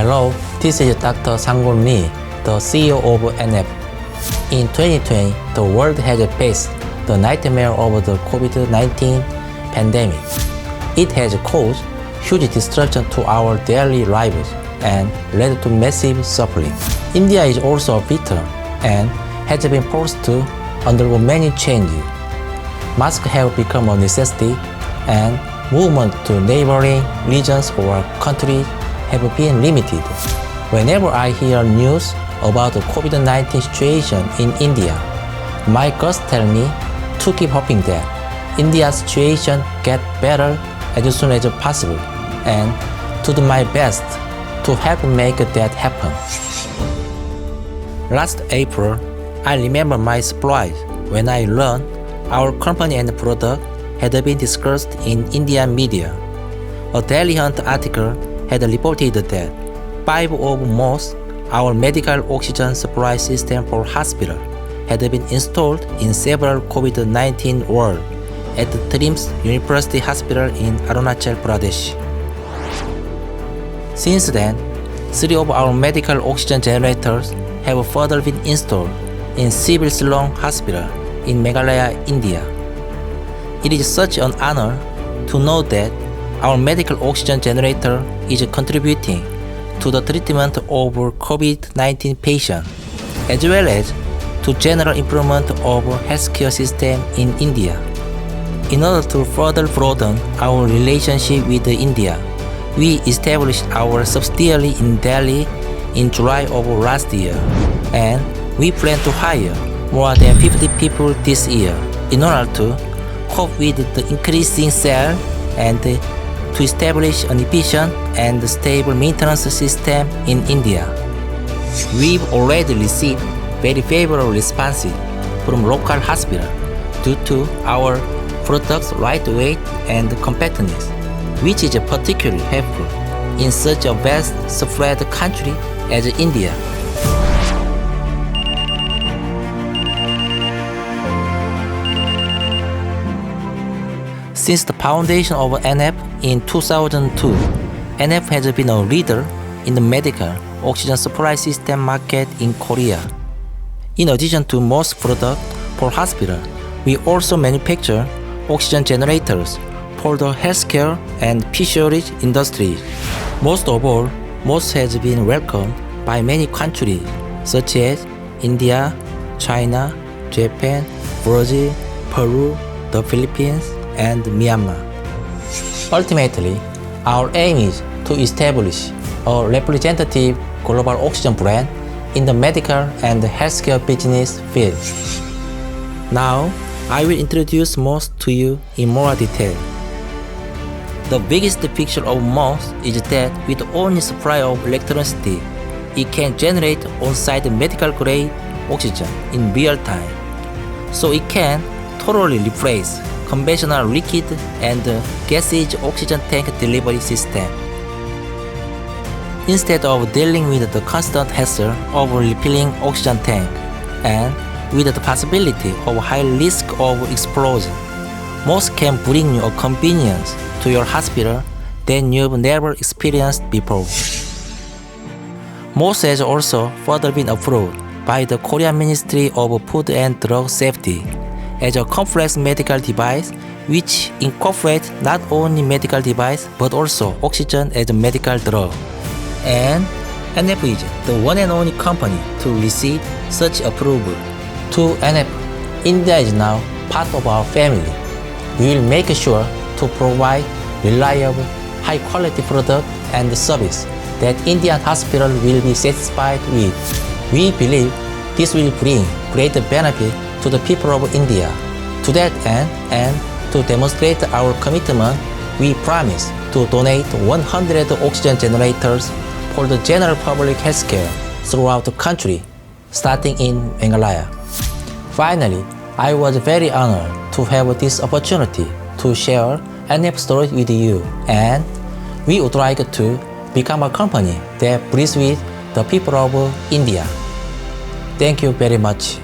Hello, this is Dr. Sang-gun Lee, the CEO of NF. In 2020, the world has faced the nightmare of the COVID-19 pandemic. It has caused huge disruption to our daily lives and led to massive suffering. India is also a victim and has been forced to undergo many changes. Masks have become a necessity and movement to neighboring regions or countries have been limited. Whenever I hear news about the COVID-19 situation in India, my guts tell me to keep hoping that India's situation get better as soon as possible and to do my best to help make that happen. Last April, I remember my surprise when I learned our company and product had been discussed in Indian media. A Daily Hunt article had reported that 5 of most our medical oxygen supply system for hospital had been installed in several COVID-19 wards at the TRIMS University Hospital in Arunachal Pradesh. Since then, 3 of our medical oxygen generators have further been installed in Civil Shillong Hospital in Meghalaya, India. It is such an honor to know that our medical oxygen generator is contributing to the treatment of COVID-19 patients, as well as to general improvement of healthcare system in India. In order to further broaden our relationship with India, we established our subsidiary in Delhi in July of last year, and we plan to hire more than 50 people this year in order to cope with the increasing sales and to establish an efficient and stable maintenance system in India. We've already received very favorable responses from local hospitals due to our product's lightweight and compactness, which is particularly helpful in such a vast spread country as India. Since the foundation of NF in 2002, NF has been a leader in the medical oxygen supply system market in Korea. In addition to most products for hospital, we also manufacture oxygen generators for the healthcare and fisheries industries. Most of all, MOS has been welcomed by many countries such as India, China, Japan, Brazil, Peru, the Philippines, and Myanmar. Ultimately, our aim is to establish a representative global oxygen brand in the medical and healthcare business field. Now, I will introduce MOS to you in more detail. The biggest feature of MOS is that with only supply of electricity, it can generate on-site medical-grade oxygen in real time. So it can totally replace conventional liquid and gaseous oxygen tank delivery system. Instead of dealing with the constant hassle of refilling oxygen tank and with the possibility of high risk of explosion, MOS can bring you a convenience to your hospital that you've never experienced before. MOS has also further been approved by the Korean Ministry of Food and Drug Safety as a complex medical device which incorporates not only medical device but also oxygen as a medical drug. And NF is the one and only company to receive such approval. To NF, India is now part of our family. We will make sure to provide reliable, high-quality product and service that Indian hospitals will be satisfied with. We believe this will bring greater benefit to the people of India. To that end, and to demonstrate our commitment, we promise to donate 100 oxygen generators for the general public healthcare throughout the country, starting in Meghalaya. Finally, I was very honored to have this opportunity to share NF story with you, and we would like to become a company that breathes with the people of India. Thank you very much.